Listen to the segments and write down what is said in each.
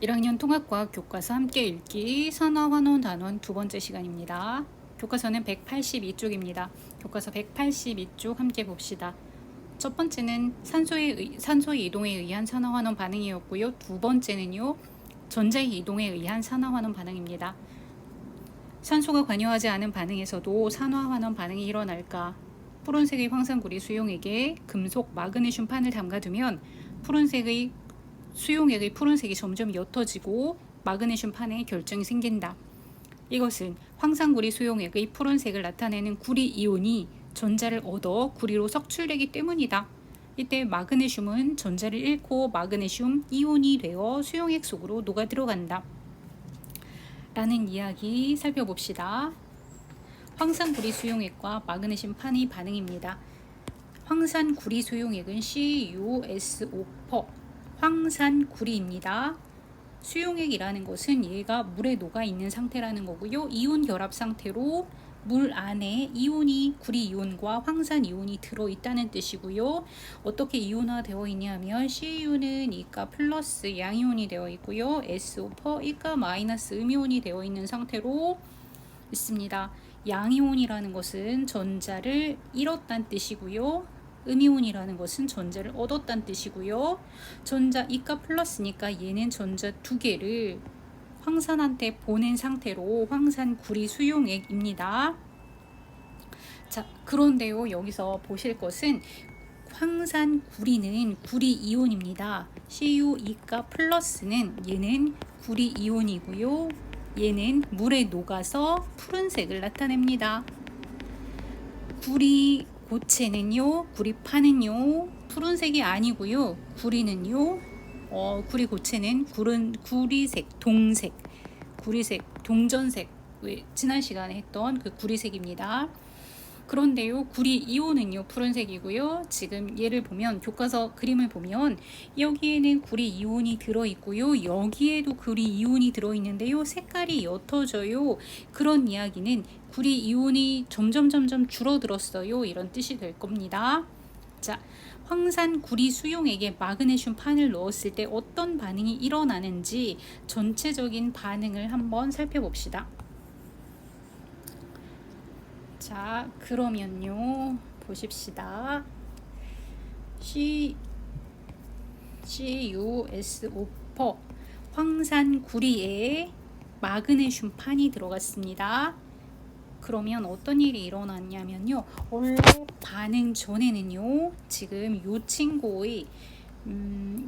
1학년 통합과학 교과서 함께 읽기 산화환원 단원 두 번째 시간입니다. 교과서는 182쪽입니다. 교과서 182쪽 함께 봅시다. 첫 번째는 산소의 이동에 의한 산화환원 반응이었고요. 두 번째는요, 전자의 이동에 의한 산화환원 반응입니다. 산소가 관여하지 않은 반응에서도 산화환원 반응이 일어날까? 푸른색의 황산구리 수용액에 금속 마그네슘 판을 담가두면 수용액의 푸른색이 점점 옅어지고 마그네슘 판에 결정이 생긴다. 이것은 황산구리 수용액의 푸른색을 나타내는 구리 이온이 전자를 얻어 구리로 석출되기 때문이다. 이때 마그네슘은 전자를 잃고 마그네슘 이온이 되어 수용액 속으로 녹아 들어간다. 라는 이야기 살펴봅시다. 황산구리 수용액과 마그네슘 판의 반응입니다. 황산구리 수용액은 CuSO4 황산구리입니다. 수용액이라는 것은 얘가 물에 녹아 있는 상태라는 거고요. 이온 결합 상태로 물 안에 구리 이온과 황산 이온이 들어있다는 뜻이고요. 어떻게 이온화되어 있냐면 Cu는 이가 플러스 양이온이 되어 있고요. SO4 이가 마이너스 음이온이 되어 있는 상태로 있습니다. 양이온이라는 것은 전자를 잃었다는 뜻이고요. 음이온이라는 것은 전자를 얻었다는 뜻이고요. 전자 이가 플러스니까 얘는 전자 두 개를 황산한테 보낸 상태로 황산구리 수용액입니다. 자, 그런데요, 여기서 보실 것은 황산구리는 구리 이온입니다. Cu 이가 플러스는 얘는 구리 이온이고요. 얘는 물에 녹아서 푸른색을 나타냅니다. 구리 고체는요, 구리판은요, 푸른색이 아니고요. 구리는요, 구리 고체는 구리색, 동전색, 지난 시간에 했던 그 구리색입니다. 그런데요, 구리 이온은요, 푸른색이고요. 지금 얘를 보면, 교과서 그림을 보면 여기에는 구리 이온이 들어있고요. 여기에도 구리 이온이 들어있는데요. 색깔이 옅어져요. 그런 이야기는 구리 이온이 점점 줄어들었어요. 이런 뜻이 될 겁니다. 자, 황산구리 수용액에 마그네슘 판을 넣었을 때 어떤 반응이 일어나는지 전체적인 반응을 한번 살펴봅시다. 자, 그러면요, 보십시다. CuSO4 황산구리에 마그네슘 판이 들어갔습니다. 그러면 어떤 일이 일어났냐면요, 원래 반응 전에는요, 지금 요 친구의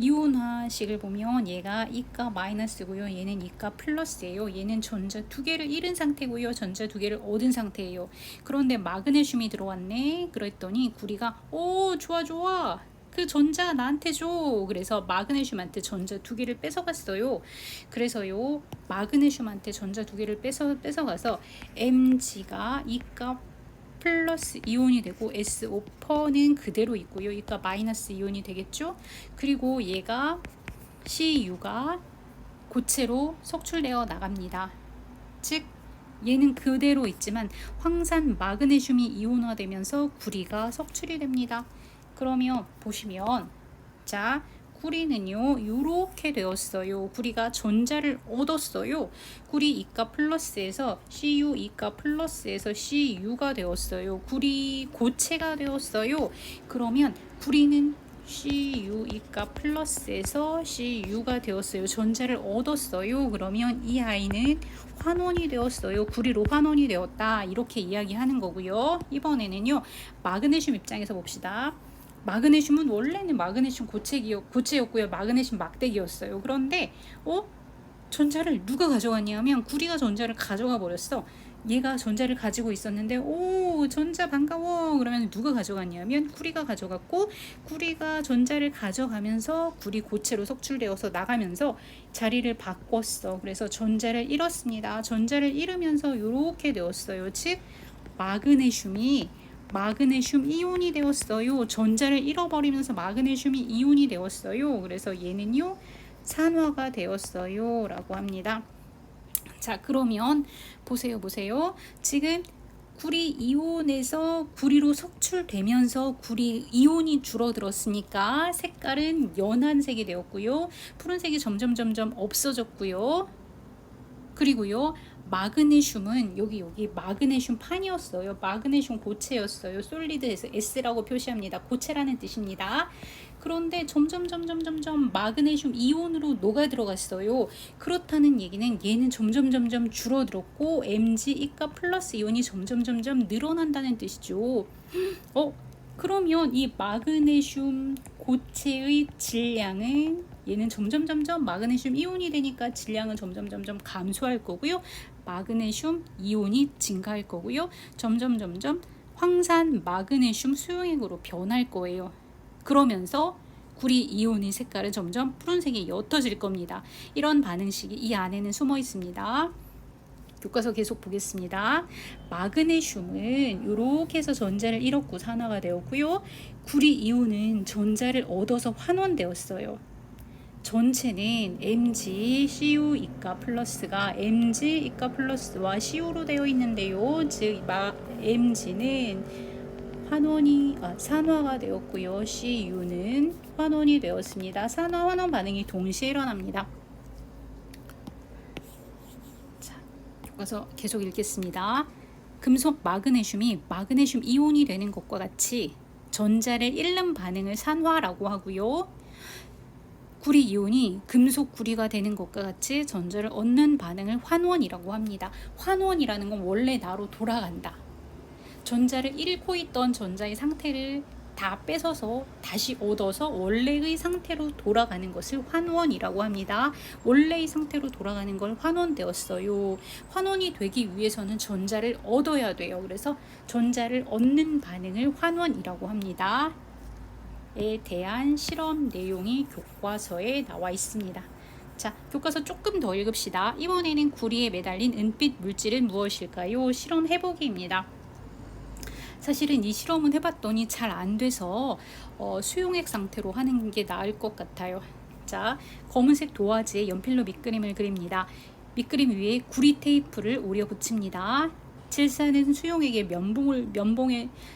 이온화식을 보면 얘가 이가 마이너스고요. 얘는 이가 플러스예요. 얘는 전자 두 개를 잃은 상태고요. 전자 두 개를 얻은 상태예요. 그런데 마그네슘이 들어왔네. 그랬더니 구리가 좋아. 그 전자 나한테 줘. 그래서 마그네슘한테 전자 두 개를 뺏어갔어요. 그래서요, 마그네슘한테 전자 두 개를 뺏어가서 Mg가 이가 플러스 이온이 되고 SO4는 그대로 있고요. 이가 마이너스 이온이 되겠죠. 그리고 얘가 Cu가 고체로 석출되어 나갑니다. 즉 얘는 그대로 있지만 황산 마그네슘이 이온화되면서 구리가 석출이 됩니다. 그러면 보시면, 자, 구리는요, 이렇게 되었어요. 구리가 전자를 얻었어요. 구리 이가 플러스에서 Cu 이가 플러스에서 Cu가 되었어요. 구리 고체가 되었어요. 그러면 구리는 Cu 이가 플러스에서 Cu가 되었어요. 전자를 얻었어요. 그러면 이 아이는 환원이 되었어요. 구리로 환원이 되었다. 이렇게 이야기하는 거고요. 이번에는요, 마그네슘 입장에서 봅시다. 마그네슘은 원래는 마그네슘 고체였고요. 마그네슘 막대기였어요. 그런데 전자를 누가 가져갔냐면 구리가 전자를 가져가 버렸어. 얘가 전자를 가지고 있었는데 전자 반가워. 그러면 누가 가져갔냐면 구리가 가져갔고, 구리가 전자를 가져가면서 구리 고체로 석출되어서 나가면서 자리를 바꿨어. 그래서 전자를 잃었습니다. 전자를 잃으면서 이렇게 되었어요. 즉 마그네슘 이온이 되었어요. 전자를 잃어버리면서 마그네슘이 이온이 되었어요. 그래서 얘는요, 산화가 되었어요. 라고 합니다. 자, 그러면 보세요. 지금 구리 이온에서 구리로 석출되면서 구리 이온이 줄어들었으니까 색깔은 연한색이 되었고요. 푸른색이 점점 없어졌고요. 그리고요, 마그네슘은 여기 마그네슘 판이었어요. 마그네슘 고체였어요. 솔리드에서 S라고 표시합니다. 고체라는 뜻입니다. 그런데 점점 마그네슘 이온으로 녹아 들어갔어요. 그렇다는 얘기는 얘는 점점 줄어들었고 Mg 이가 플러스 이온이 점점 늘어난다는 뜻이죠. 그러면 이 마그네슘 고체의 질량은 얘는 점점 마그네슘 이온이 되니까 질량은 점점 감소할 거고요. 마그네슘 이온이 증가할 거고요. 점점 황산 마그네슘 수용액으로 변할 거예요. 그러면서 구리 이온의 색깔은 점점 푸른색이 옅어질 겁니다. 이런 반응식이 이 안에는 숨어 있습니다. 교과서 계속 보겠습니다. 마그네슘은 이렇게 해서 전자를 잃었고 산화가 되었고요. 구리 이온은 전자를 얻어서 환원되었어요. 전체는 Mg, Cu 이가 플러스가 Mg 이가 플러스와 Cu로 되어 있는데요. 즉 Mg는 산화가 되었고요. Cu는 환원이 되었습니다. 산화 환원 반응이 동시에 일어납니다. 자, 교과서 계속 읽겠습니다. 금속 마그네슘이 마그네슘 이온이 되는 것과 같이 전자를 잃는 반응을 산화라고 하고요. 구리 이온이 금속 구리가 되는 것과 같이 전자를 얻는 반응을 환원이라고 합니다. 환원이라는 건 원래 나로 돌아간다. 전자를 잃고 있던 전자의 상태를 다 뺏어서 다시 얻어서 원래의 상태로 돌아가는 것을 환원이라고 합니다. 원래의 상태로 돌아가는 걸 환원되었어요. 환원이 되기 위해서는 전자를 얻어야 돼요. 그래서 전자를 얻는 반응을 환원이라고 합니다. 에 대한 실험 내용이 교과서에 나와 있습니다. 자, 교과서 조금 더 읽읍시다. 이번에는 구리에 매달린 은빛 물질은 무엇일까요? 실험 해보기입니다. 사실은 이 실험은 해봤더니 잘 안 돼서 수용액 상태로 하는 게 나을 것 같아요. 자, 검은색 도화지에 연필로 밑그림을 그립니다. 밑그림 위에 구리 테이프를 오려 붙입니다. 질산은 수용액에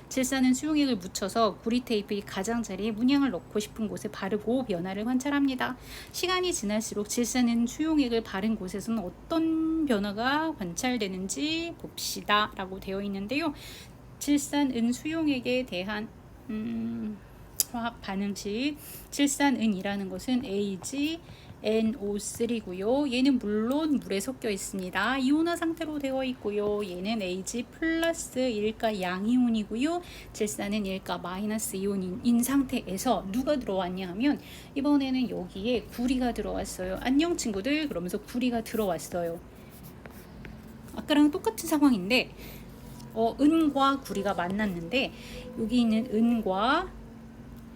질산은 수용액을 묻혀서 구리 테이프의 가장자리에 문양을 넣고 싶은 곳에 바르고 변화를 관찰합니다. 시간이 지날수록 질산은 수용액을 바른 곳에서는 어떤 변화가 관찰되는지 봅시다 라고 되어 있는데요. 질산은 수용액에 대한 화학 반응식, 질산은이라는 것은 AgNO3고요. 얘는 물론 물에 섞여 있습니다. 이온화 상태로 되어 있고요. 얘는 Ag 플러스 1가 양이온이고요. 질산은 1가 마이너스 이온인 상태에서 누가 들어왔냐 하면 이번에는 여기에 구리가 들어왔어요. 안녕 친구들 그러면서 구리가 들어왔어요. 아까랑 똑같은 상황인데 은과 구리가 만났는데 여기 있는 은과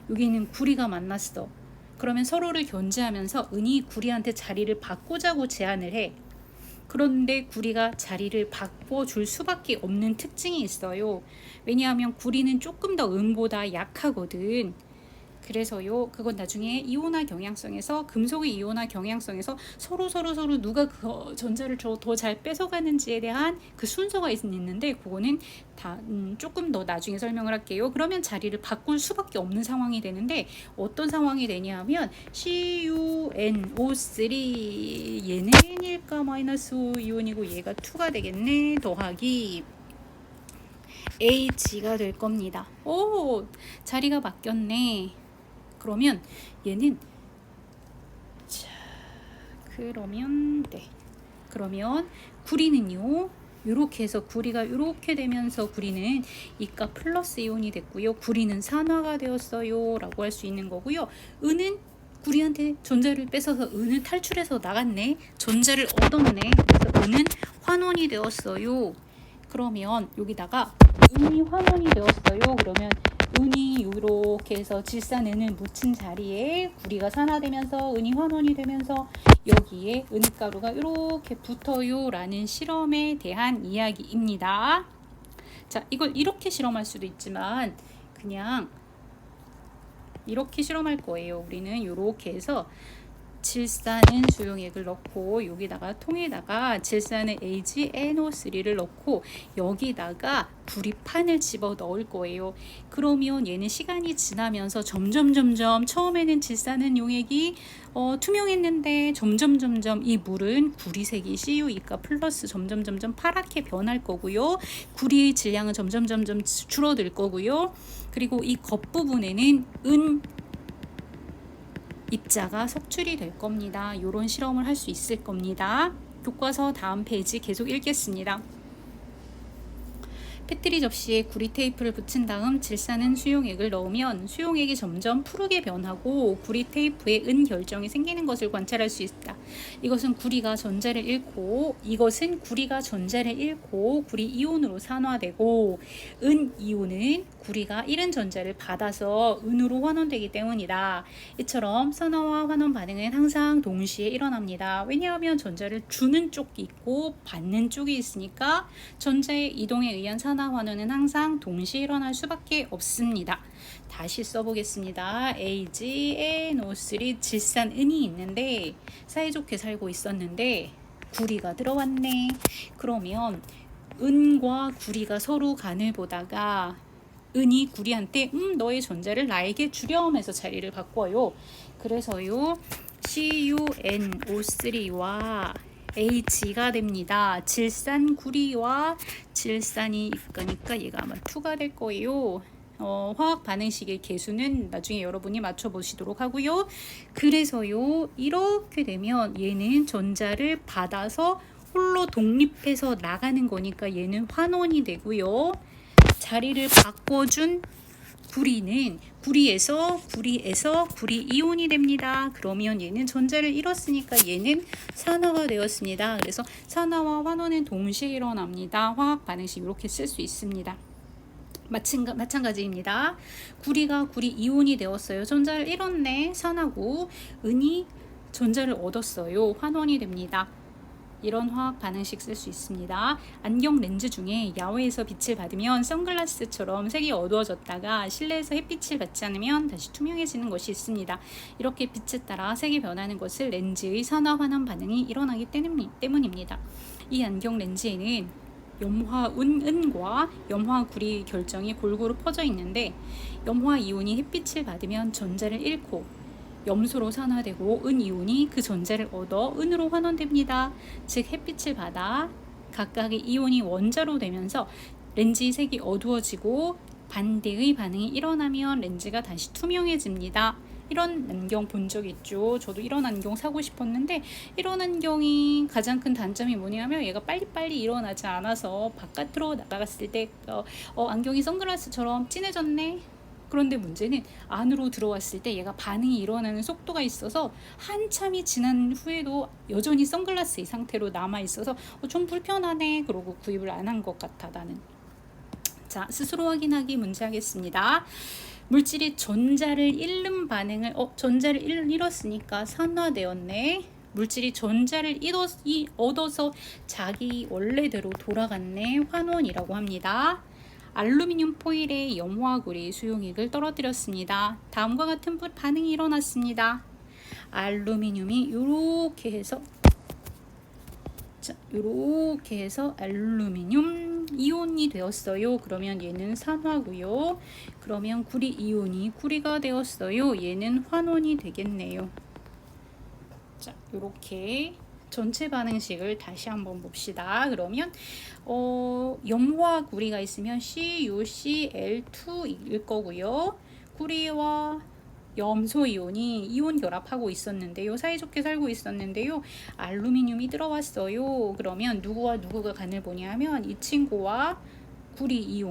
여기 있는 구리가 만났어. 그러면 서로를 견제하면서 은이 구리한테 자리를 바꾸자고 제안을 해. 그런데 구리가 자리를 바꿔줄 수밖에 없는 특징이 있어요. 왜냐하면 구리는 조금 더 은보다 약하거든. 그래서요, 그건 나중에 이온화 경향성에서 금속의 이온화 경향성에서 서로 누가 그 전자를 더 잘 뺏어가는지에 대한 그 순서가 있는데 그거는 다 조금 더 나중에 설명을 할게요. 그러면 자리를 바꿀 수밖에 없는 상황이 되는데 어떤 상황이 되냐면 CuNO3 얘는 1가 마이너스 이온이고 얘가 2가 되겠네. 더하기 H가 될 겁니다. 오, 자리가 바뀌었네. 그러면 얘는 그러면 구리는요. 이렇게 해서 구리가 이렇게 되면서 구리는 이가 플러스 이온이 됐고요. 구리는 산화가 되었어요. 라고 할 수 있는 거고요. 은은 구리한테 전자를 뺏어서 은은 탈출해서 나갔네. 전자를 얻었네. 그래서 은은 환원이 되었어요. 그러면 여기다가 은이 환원이 되었어요. 그러면 은이 이렇게 해서 질산은을 묻힌 자리에 구리가 산화되면서 은이 환원이 되면서 여기에 은가루가 이렇게 붙어요 라는 실험에 대한 이야기입니다. 자, 이걸 이렇게 실험할 수도 있지만 그냥 이렇게 실험할 거예요. 우리는 이렇게 해서 질산은 수용액을 넣고 여기다가 통에다가 질산은 AgNO3를 넣고 여기다가 구리판을 집어 넣을 거예요. 그러면 얘는 시간이 지나면서 점점 처음에는 질산은 용액이 투명했는데 점점 이 물은 구리색이 CU2가 플러스 점점 파랗게 변할 거고요. 구리의 질량은 점점 줄어들 거고요. 그리고 이 겉부분에는 은 입자가 석출이 될 겁니다. 이런 실험을 할 수 있을 겁니다. 교과서 다음 페이지 계속 읽겠습니다. 페트리 접시에 구리 테이프를 붙인 다음 질산은 수용액을 넣으면 수용액이 점점 푸르게 변하고 구리 테이프에 은 결정이 생기는 것을 관찰할 수 있다. 이것은 구리가 전자를 잃고 구리 이온으로 산화되고 은 이온은 구리가 잃은 전자를 받아서 은으로 환원되기 때문이다. 이처럼 산화와 환원 반응은 항상 동시에 일어납니다. 왜냐하면 전자를 주는 쪽이 있고 받는 쪽이 있으니까 전자의 이동에 의한 산화 환원은 항상 동시에 일어날 수밖에 없습니다. 다시 써보겠습니다. AgNO3 질산은이 있는데 사이좋게 살고 있었는데 구리가 들어왔네. 그러면 은과 구리가 서로 간을 보다가 은이 구리한테 너의 전자를 나에게 주렴해서 자리를 바꿔요. 그래서요 CuNO3와 H가 됩니다. 질산 구리와 질산이 있으니까 얘가 아마 2가 될 거예요. 화학 반응식의 개수는 나중에 여러분이 맞춰보시도록 하고요. 그래서요 이렇게 되면 얘는 전자를 받아서 홀로 독립해서 나가는 거니까 얘는 환원이 되고요. 자리를 바꿔준 구리는 구리에서 구리 이온이 됩니다. 그러면 얘는 전자를 잃었으니까 얘는 산화가 되었습니다. 그래서 산화와 환원은 동시에 일어납니다. 화학 반응식 이렇게 쓸 수 있습니다. 마찬가지입니다. 구리가 구리 이온이 되었어요. 전자를 잃었네. 산화고 은이 전자를 얻었어요. 환원이 됩니다. 이런 화학 반응식 쓸 수 있습니다. 안경 렌즈 중에 야외에서 빛을 받으면 선글라스처럼 색이 어두워졌다가 실내에서 햇빛을 받지 않으면 다시 투명해지는 것이 있습니다. 이렇게 빛에 따라 색이 변하는 것을 렌즈의 산화 환원 반응이 일어나기 때문입니다. 이 안경 렌즈에는 염화은과 염화구리 결정이 골고루 퍼져 있는데 염화이온이 햇빛을 받으면 전자를 잃고 염소로 산화되고 은이온이 그 전자를 얻어 은으로 환원됩니다. 즉 햇빛을 받아 각각의 이온이 원자로 되면서 렌즈의 색이 어두워지고 반대의 반응이 일어나면 렌즈가 다시 투명해집니다. 이런 안경 본 적 있죠. 저도 이런 안경 사고 싶었는데 이런 안경이 가장 큰 단점이 뭐냐면 얘가 빨리빨리 일어나지 않아서 바깥으로 나갔을 때 안경이 선글라스처럼 진해졌네. 그런데 문제는 안으로 들어왔을 때 얘가 반응이 일어나는 속도가 있어서 한참이 지난 후에도 여전히 선글라스의 상태로 남아있어서 좀 불편하네. 그러고 구입을 안 한 것 같아 나는. 자, 스스로 확인하기 문제 하겠습니다. 물질이 전자를 잃는 반응을 전자를 잃었으니까 산화되었네. 물질이 전자를 얻어서 자기 원래대로 돌아갔네. 환원이라고 합니다. 알루미늄 포일에 염화구리 수용액을 떨어뜨렸습니다. 다음과 같은 반응이 일어났습니다. 알루미늄이 이렇게 해서 알루미늄 이온이 되었어요. 그러면 얘는 산화고요. 그러면 구리 이온이 구리가 되었어요. 얘는 환원이 되겠네요. 자, 이렇게 전체 반응식을 다시 한번 봅시다. 그러면 염화구리가 있으면 CuCl2일 거고요. 구리와 염소이온이 이온 결합하고 있었는데요. 사이좋게 살고 있었는데요. 알루미늄이 들어왔어요. 그러면 누구와 누구가 간을 보냐면 이 친구와 구리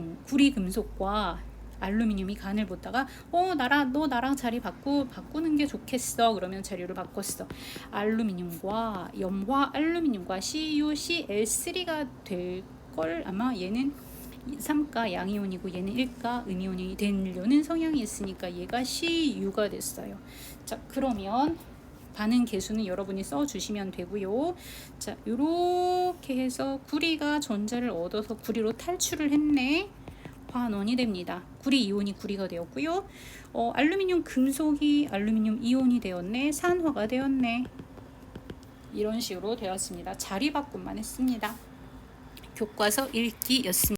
금속과 알루미늄이 간을 보다가 너 나랑 자리 바꾸는 게 좋겠어. 그러면 자리를 바꿨어. 알루미늄과 염화 알루미늄과 CuCl3가 될 걸. 아마 얘는 3가 양이온이고 얘는 1가 음이온이 되려는 성향이 있으니까 얘가 CU가 됐어요. 자, 그러면 반응 개수는 여러분이 써주시면 되고요. 자, 이렇게 해서 구리가 전자를 얻어서 구리로 탈출을 했네. 환원이 됩니다. 구리 이온이 구리가 되었고요. 알루미늄 금속이 알루미늄 이온이 되었네. 산화가 되었네. 이런 식으로 되었습니다. 자리 바꿈만 했습니다. 교과서 읽기였습니다.